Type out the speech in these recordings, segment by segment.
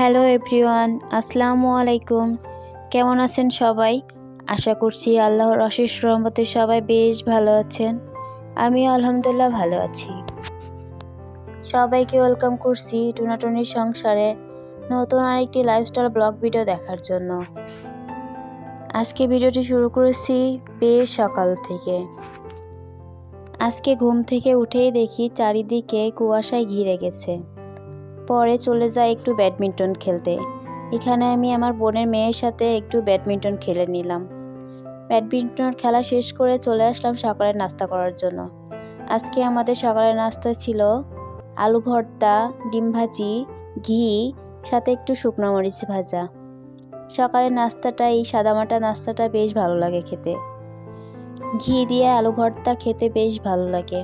Hello everyone, আসসালামু আলাইকুম। কেমন আছেন সবাই? আশা করছি আল্লাহর অশেষ রহমতে সবাই বেশ ভালো আছেন। আমি আলহামদুলিল্লাহ ভালো আছি। সবাইকে ওয়েলকাম করছি টুনাটুনির সংসারে নতুন আরেকটি লাইফস্টাইল ব্লগ ভিডিও দেখার জন্য। আজকে ভিডিওটি শুরু করেছি বেশ সকাল থেকে। আজকে ঘুম থেকে উঠেই দেখি চারিদিকে কুয়াশায় ঘিরে গেছে। পরে চলে যাই একটু ব্যাডমিন্টন খেলতে। এখানে আমি আমার বোনের মেয়ের সাথে একটু ব্যাডমিন্টন খেলে নিলাম। ব্যাডমিন্টন খেলা শেষ করে চলে আসলাম সকালের নাস্তা করার জন্য। আজকে আমাদের সকালের নাস্তা ছিল আলু ভর্তা, ডিম ভাজি, ঘি, সাথে একটু শুকনো মরিচ ভাজা। সকালের নাস্তাটা, এই সাদামাটা নাস্তাটা বেশ ভালো লাগে খেতে। ঘি দিয়ে আলু ভর্তা খেতে বেশ ভালো লাগে।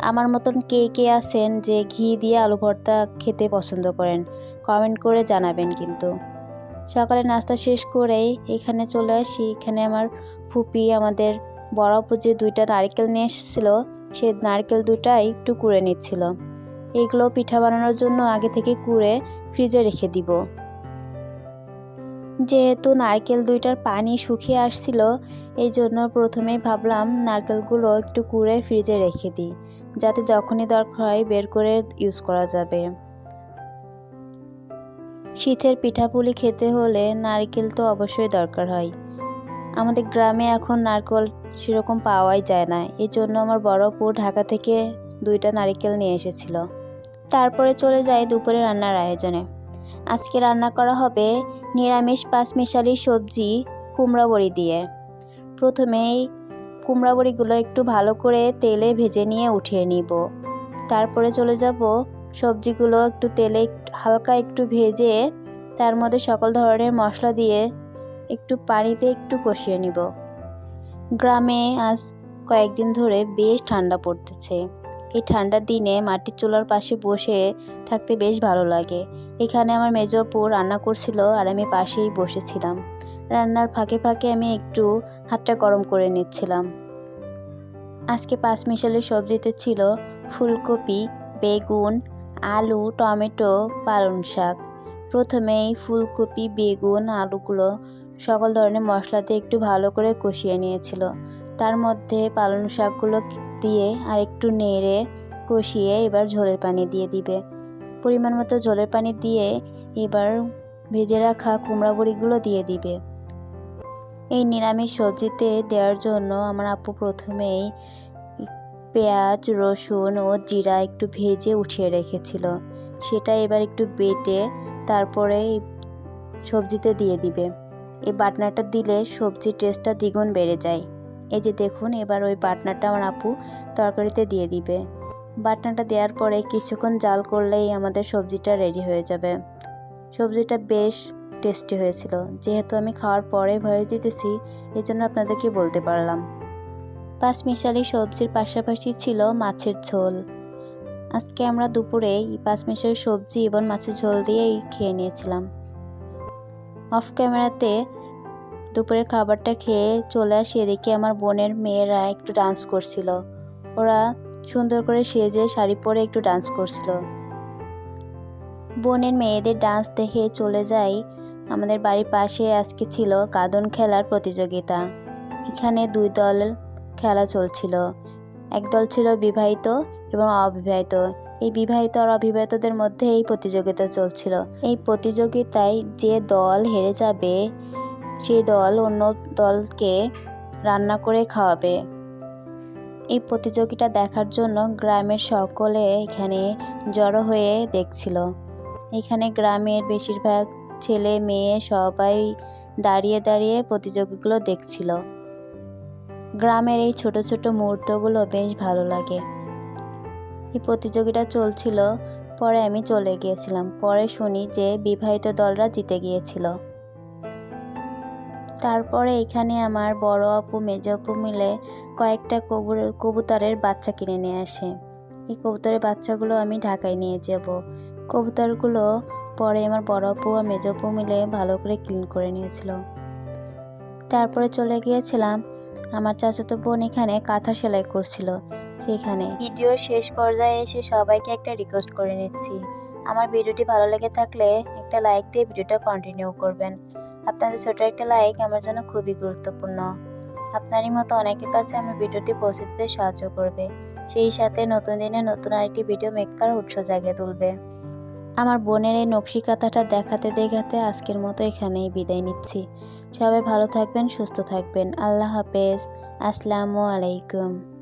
আমার মতন কে কে আছেন যে ঘি দিয়ে আলু ভর্তা খেতে পছন্দ করেন, কমেন্ট করে জানাবেন কিন্তু। সকালে নাস্তা শেষ করেই এখানে চলে আসি। এখানে আমার ফুপি আমাদের বড় আপু যে 2টা নারকেল নিয়ে এসেছিল, সেই নারকেল 2টা একটু কুড়ে নিচ্ছিল। এইগুলো পিঠা বানানোর জন্য আগে থেকে কুড়ে ফ্রিজে রেখে দিব। যেহেতু নারকেল 2টার পানি শুকিয়ে আসছিল, এই জন্য প্রথমেই ভাবলাম নারকেলগুলো একটু কুড়ে ফ্রিজে রেখে দিই, যাতে যখনই দরকার হয় বের করে ইউজ করা যাবে। শীতের পিঠাপুলি খেতে হলে নারকেল তো অবশ্যই দরকার হয়। আমাদের গ্রামে এখন নারকেল সেরকম পাওয়াই যায় না, এই জন্য আমার বড় আপু ঢাকা থেকে 2টা নারকেল নিয়ে এসেছিল। তারপরে চলে যাই দুপুরে রান্নার আয়োজনে। আজকে রান্না করা হবে নিরামিষ পাঁচমিশালি সবজি কুমড়া বড়ি দিয়ে। প্রথমেই কুমড়া বড়িগুলো একটু ভালো করে তেলে ভেজে নিয়ে উঠিয়ে নিব। তারপরে চলে যাব সবজিগুলো একটু তেলে হালকা একটু ভেজে তার মধ্যে সকল ধরনের মশলা দিয়ে একটু পানিতে একটু কষিয়ে নিব। গ্রামে আজ কয়েকদিন ধরে বেশ ঠান্ডা পড়তেছে। এই ঠান্ডার দিনে মাটির চুলার পাশে বসে থাকতে বেশ ভালো লাগে। এখানে আমার মেজো আপু রান্না করছিল আর আমি পাশেই বসেছিলাম। রান্নার ফাঁকে ফাঁকে আমি একটু হাতটা গরম করে নিচ্ছিলাম। আজকে পাঁচমিশালি সবজিতে ছিল ফুলকপি, বেগুন, আলু, টমেটো, পালং শাক। প্রথমেই ফুলকপি, বেগুন, আলুগুলো সকল ধরনের মশলা দিয়ে একটু ভালো করে কষিয়ে নিয়েছিল। তার মধ্যে পালং শাকগুলো দিয়ে আর একটু নেড়ে কষিয়ে এবার ঝোলের পানি দিয়ে দিবে। পরিমাণ মতো ঝোলের পানি দিয়ে এবার ভেজে রাখা কুমড়া বড়িগুলো দিয়ে দিবে। এই নিরামিষ সবজিতে দেওয়ার জন্য আমার আপু প্রথমেই পেঁয়াজ, রসুন ও জিরা একটু ভেজে উঠিয়ে রেখেছিল। সেটা এবার একটু বেটে তারপরে সবজিতে দিয়ে দিবে। এই বাটনাটা দিলে সবজির টেস্টটা দ্বিগুণ বেড়ে যায়। এই যে দেখুন, এবার ওই বাটনাটা আমার আপু তরকারিতে দিয়ে দিবে। বাটনাটা দেওয়ার পরে কিছুক্ষণ জাল করলেই আমাদের সবজিটা রেডি হয়ে যাবে। সবজিটা বেশ টেস্টি হয়েছিল। যেহেতু আমি খাওয়ার পরে ভয়েস দিতেছি, এই জন্য আপনাদেরকে বলতে পারলাম। পাঁচমিশালি সবজির পাশাপাশি ছিল মাছের ঝোল। আজকে আমরা দুপুরে এই পাঁচমিশালি সবজি এবং মাছের ঝোল দিয়েই খেয়ে নিয়েছিলাম। অফ ক্যামেরাতে দুপুরের খাবারটা খেয়ে চলে আসি। এদিকে আমার বোনের মেয়েরা একটু ডান্স করছিল। ওরা সুন্দর করে সেজে শাড়ি পরে একটু ডান্স করছিল। বোনের মেয়েদের ডান্স দেখে চলে যাই আমাদের বাড়ির পাশে। আজকে ছিল কাঁদন খেলার প্রতিযোগিতা। এখানে 2 দল খেলা চলছিল। এক দল ছিল বিবাহিত এবং অবিবাহিত। এই বিবাহিত আর অবিবাহিতদের মধ্যে এই প্রতিযোগিতা চলছিল। এই প্রতিযোগিতায় যে দল হেরে যাবে সেই দল অন্য দলকে রান্না করে খাওয়াবে। এই প্রতিযোগিতা দেখার জন্য গ্রামের সকলে এখানে জড়ো হয়ে দেখছিল। এখানে গ্রামের বেশিরভাগ ছেলে মেয়ে সবাই দাঁড়িয়ে দাঁড়িয়ে প্রতিযোগিতাগুলো দেখছিল। গ্রামের এই ছোট ছোট মুহূর্তগুলো বেশ ভালো লাগে। এই প্রতিযোগিতা চলছিল, পরে আমি চলে গিয়েছিলাম। পরে শুনি যে বিবাহিত দলরা জিতে গিয়েছিল। তারপরে এখানে আমার বড় আপু মেজো আপু মিলে কয়েকটা কবুতরের বাচ্চা কিনে নিয়ে আসে। এই কবুতরের বাচ্চাগুলো আমি ঢাকায় নিয়ে যাব। কবুতরগুলো পরে আমার বড় আপু আর মেজো আপু মিলে ভালো করে ক্লিন করে নিয়েছিল। তারপরে চলে গিয়েছিলাম আমার চাচাতো বোন এখানে কাঁথা সেলাই করছিল সেখানে। ভিডিওর শেষ পর্যায়ে এসে সবাইকে একটা রিকোয়েস্ট করে নিচ্ছি, আমার ভিডিওটি ভালো লেগে থাকলে একটা লাইক দিয়ে ভিডিওটা কন্টিনিউ করবেন। আপনাদের ছোট একটা লাইক আমার জন্য খুবই গুরুত্বপূর্ণ। আপনারই মতো অনেকের কাছে আমার ভিডিওটি পৌঁছে দিতে সাহায্য করবে, সেই সাথে নতুন দিনে নতুন আরেকটি ভিডিও মেক করার উৎসাহ জাগিয়ে তুলবে। আমার বোনের এই নকশি কাঁথাটা দেখাতে দেখাতে আজকের মতো এখানেই বিদায় নিচ্ছি। সবাই ভালো থাকবেন, সুস্থ থাকবেন। আল্লাহ হাফেজ। আসসালামু আলাইকুম।